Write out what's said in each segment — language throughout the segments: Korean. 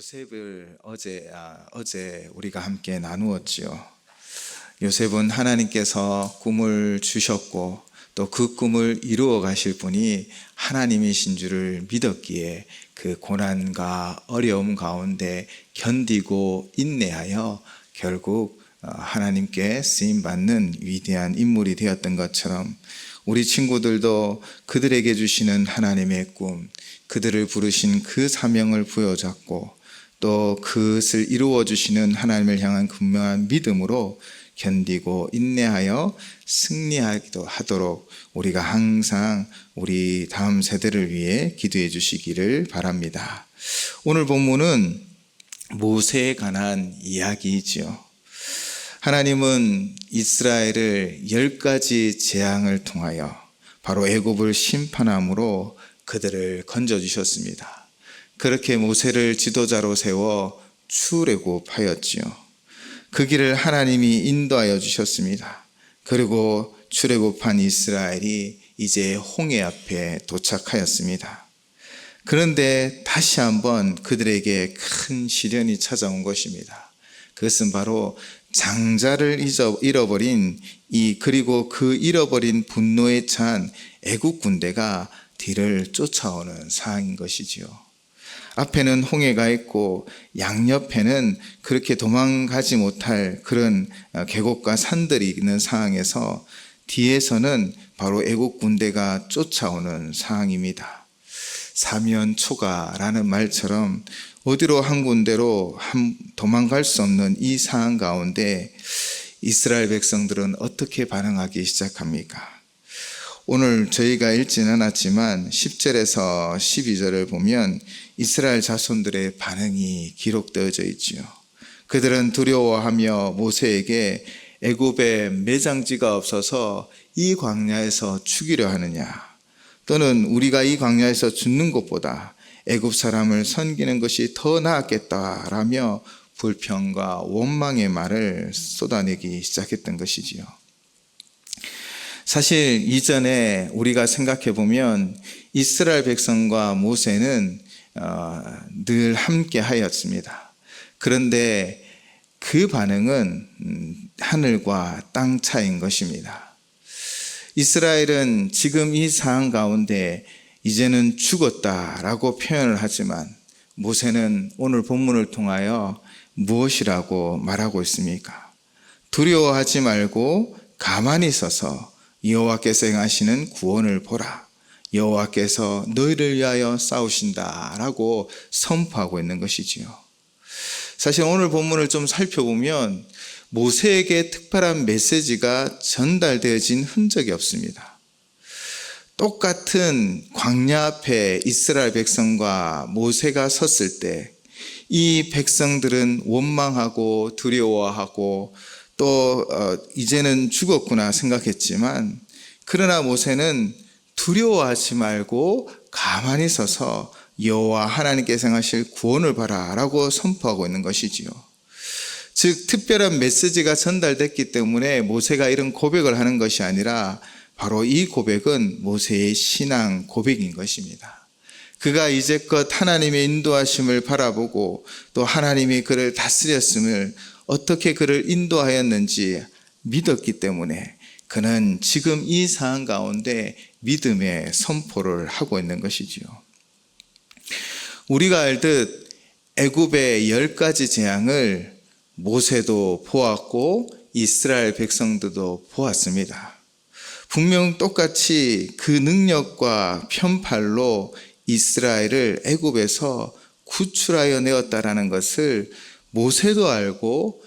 요셉을 어제 우리가 함께 나누었지요. 요셉은 하나님께서 꿈을 주셨고 또 그 꿈을 이루어 가실 분이 하나님이신 줄을 믿었기에 그 고난과 어려움 가운데 견디고 인내하여 결국 하나님께 쓰임받는 위대한 인물이 되었던 것처럼 우리 친구들도 그들에게 주시는 하나님의 꿈, 그들을 부르신 그 사명을 부여잡고 또 그것을 이루어 주시는 하나님을 향한 분명한 믿음으로 견디고 인내하여 승리하기도 하도록 우리가 항상 우리 다음 세대를 위해 기도해 주시기를 바랍니다. 오늘 본문은 모세에 관한 이야기이지요. 하나님은 이스라엘을 10가지 재앙을 통하여 바로 애굽을 심판함으로 그들을 건져주셨습니다. 그렇게 모세를 지도자로 세워 출애굽하였지요. 그 길을 하나님이 인도하여 주셨습니다. 그리고 출애굽한 이스라엘이 이제 홍해 앞에 도착하였습니다. 그런데 다시 한번 그들에게 큰 시련이 찾아온 것입니다. 그것은 바로 장자를 잃어버린 그리고 그 잃어버린 분노에 찬 애국 군대가 뒤를 쫓아오는 상황인 것이지요. 앞에는 홍해가 있고 양옆에는 그렇게 도망가지 못할 그런 계곡과 산들이 있는 상황에서 뒤에서는 바로 애국 군대가 쫓아오는 상황입니다. 사면초가라는 말처럼 어디로 한 군데로 도망갈 수 없는 이 상황 가운데 이스라엘 백성들은 어떻게 반응하기 시작합니까? 오늘 저희가 읽지는 않았지만 10절에서 12절을 보면 이스라엘 자손들의 반응이 기록되어져 있지요. 그들은 두려워하며 모세에게 애굽에 매장지가 없어서 이 광야에서 죽이려 하느냐, 또는 우리가 이 광야에서 죽는 것보다 애굽 사람을 섬기는 것이 더 나았겠다라며 불평과 원망의 말을 쏟아내기 시작했던 것이지요. 사실 이전에 우리가 생각해 보면 이스라엘 백성과 모세는 늘 함께 하였습니다. 그런데 그 반응은 하늘과 땅 차이인 것입니다. 이스라엘은 지금 이 상황 가운데 이제는 죽었다라고 표현을 하지만 모세는 오늘 본문을 통하여 무엇이라고 말하고 있습니까? 두려워하지 말고 가만히 서서 여호와께서 행하시는 구원을 보라. 여호와께서 너희를 위하여 싸우신다라고 선포하고 있는 것이지요. 사실 오늘 본문을 좀 살펴보면 모세에게 특별한 메시지가 전달되어진 흔적이 없습니다. 똑같은 광야 앞에 이스라엘 백성과 모세가 섰을 때 이 백성들은 원망하고 두려워하고 또 이제는 죽었구나 생각했지만, 그러나 모세는 두려워하지 말고 가만히 서서 여호와 하나님께서 행하실 구원을 봐라라고 선포하고 있는 것이지요. 즉 특별한 메시지가 전달됐기 때문에 모세가 이런 고백을 하는 것이 아니라 바로 이 고백은 모세의 신앙 고백인 것입니다. 그가 이제껏 하나님의 인도하심을 바라보고 또 하나님이 그를 다스렸음을, 어떻게 그를 인도하였는지 믿었기 때문에 그는 지금 이 상황 가운데 믿음의 선포를 하고 있는 것이지요. 우리가 알듯 애굽의 10가지 재앙을 모세도 보았고 이스라엘 백성들도 보았습니다. 분명 똑같이 그 능력과 편팔로 이스라엘을 애굽에서 구출하여 내었다라는 것을 모세도 알고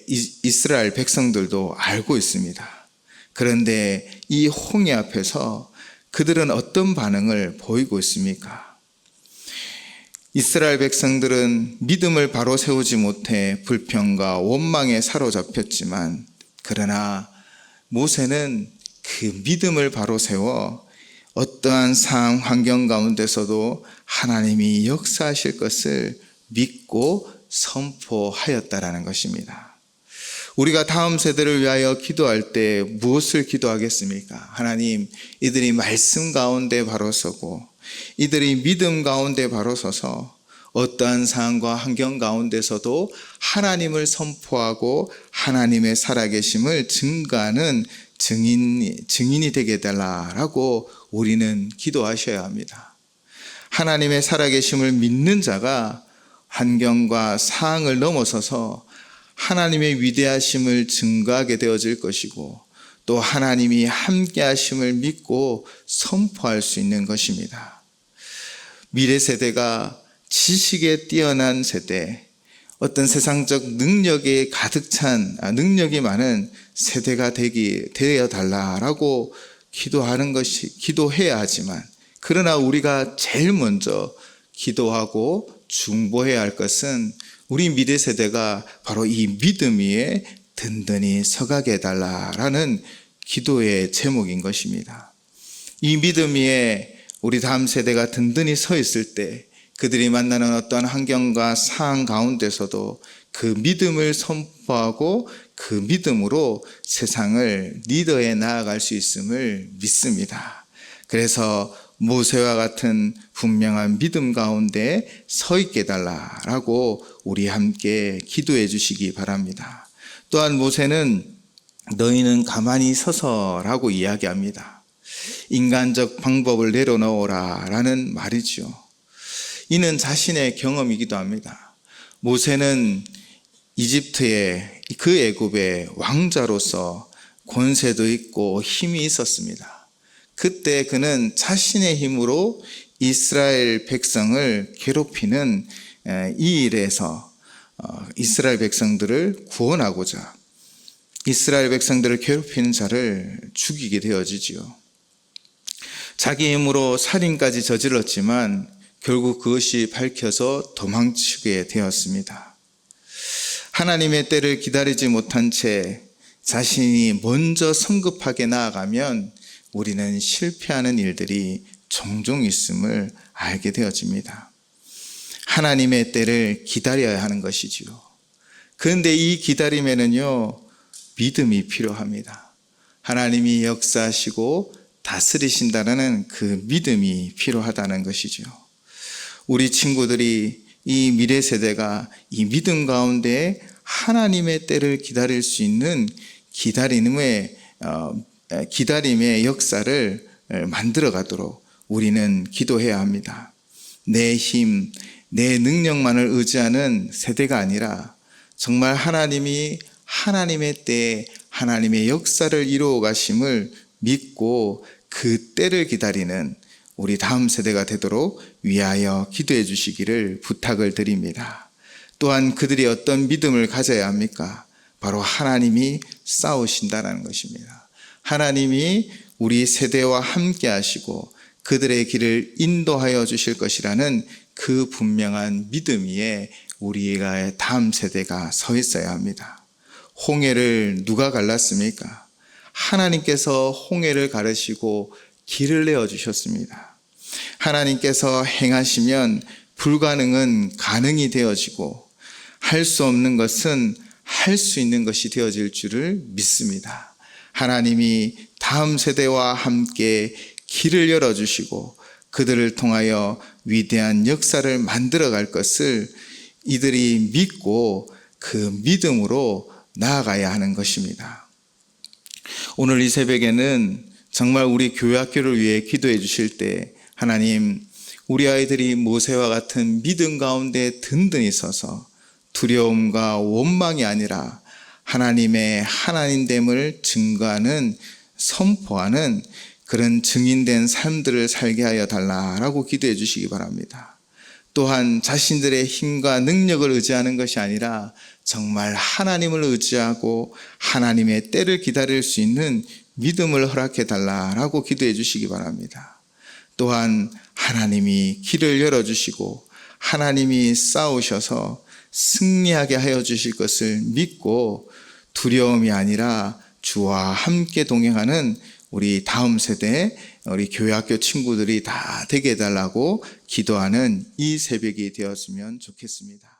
이스라엘 백성들도 알고 있습니다. 그런데 이 홍해 앞에서 그들은 어떤 반응을 보이고 있습니까? 이스라엘 백성들은 믿음을 바로 세우지 못해 불평과 원망에 사로잡혔지만, 그러나 모세는 그 믿음을 바로 세워 어떠한 상황 환경 가운데서도 하나님이 역사하실 것을 믿고 선포하였다라는 것입니다. 우리가 다음 세대를 위하여 기도할 때 무엇을 기도하겠습니까? 하나님, 이들이 말씀 가운데 바로 서고 이들이 믿음 가운데 바로 서서 어떠한 상황과 환경 가운데서도 하나님을 선포하고 하나님의 살아계심을 증거하는 증인이 되게 해달라라고 우리는 기도하셔야 합니다. 하나님의 살아계심을 믿는 자가 환경과 상황을 넘어서서 하나님의 위대하심을 증거하게 되어질 것이고, 또 하나님이 함께 하심을 믿고 선포할 수 있는 것입니다. 미래 세대가 지식에 뛰어난 세대, 어떤 세상적 능력에 가득 찬, 능력이 많은 세대가 되어 달라라고 기도해야 하지만, 그러나 우리가 제일 먼저 기도하고 중보해야 할 것은 우리 미래 세대가 바로 이 믿음 위에 든든히 서가게 해달라라는 기도의 제목인 것입니다. 이 믿음 위에 우리 다음 세대가 든든히 서 있을 때 그들이 만나는 어떠한 환경과 상황 가운데서도 그 믿음을 선포하고 그 믿음으로 세상을 리더해 나아갈 수 있음을 믿습니다. 그래서 모세와 같은 분명한 믿음 가운데 서 있게 해달라라고 우리 함께 기도해 주시기 바랍니다. 또한 모세는 너희는 가만히 서서라고 이야기합니다. 인간적 방법을 내려놓으라 라는 말이죠. 이는 자신의 경험이기도 합니다. 모세는 이집트의 그 애굽의 왕자로서 권세도 있고 힘이 있었습니다. 그때 그는 자신의 힘으로 이스라엘 백성을 괴롭히는 이 일에서 이스라엘 백성들을 구원하고자 이스라엘 백성들을 괴롭히는 자를 죽이게 되어지지요. 자기 힘으로 살인까지 저질렀지만 결국 그것이 밝혀서 도망치게 되었습니다. 하나님의 때를 기다리지 못한 채 자신이 먼저 성급하게 나아가면 우리는 실패하는 일들이 종종 있음을 알게 되어집니다. 하나님의 때를 기다려야 하는 것이지요. 그런데 이 기다림에는요, 믿음이 필요합니다. 하나님이 역사하시고 다스리신다는 그 믿음이 필요하다는 것이죠. 우리 친구들이 이 미래 세대가 이 믿음 가운데 하나님의 때를 기다릴 수 있는 기다림의 역사를 만들어 가도록 우리는 기도해야 합니다. 내 힘, 내 능력만을 의지하는 세대가 아니라 정말 하나님이 하나님의 때에 하나님의 역사를 이루어 가심을 믿고 그 때를 기다리는 우리 다음 세대가 되도록 위하여 기도해 주시기를 부탁을 드립니다. 또한 그들이 어떤 믿음을 가져야 합니까? 바로 하나님이 싸우신다는 것입니다. 하나님이 우리 세대와 함께 하시고 그들의 길을 인도하여 주실 것이라는 그 분명한 믿음 위에 우리가 다음 세대가 서 있어야 합니다. 홍해를 누가 갈랐습니까? 하나님께서 홍해를 가르시고 길을 내어주셨습니다. 하나님께서 행하시면 불가능은 가능이 되어지고 할 수 없는 것은 할 수 있는 것이 되어질 줄을 믿습니다. 하나님이 다음 세대와 함께 길을 열어주시고 그들을 통하여 위대한 역사를 만들어갈 것을 이들이 믿고 그 믿음으로 나아가야 하는 것입니다. 오늘 이 새벽에는 정말 우리 교회 학교를 위해 기도해 주실 때 하나님, 우리 아이들이 모세와 같은 믿음 가운데 든든히 서서 두려움과 원망이 아니라 하나님의 하나님됨을 증거하는, 선포하는 그런 증인된 삶들을 살게 하여 달라라고 기도해 주시기 바랍니다. 또한 자신들의 힘과 능력을 의지하는 것이 아니라 정말 하나님을 의지하고 하나님의 때를 기다릴 수 있는 믿음을 허락해 달라라고 기도해 주시기 바랍니다. 또한 하나님이 길을 열어주시고 하나님이 싸우셔서 승리하게 하여 주실 것을 믿고 두려움이 아니라 주와 함께 동행하는 우리 다음 세대, 우리 교회학교 친구들이 다 되게 해달라고 기도하는 이 새벽이 되었으면 좋겠습니다.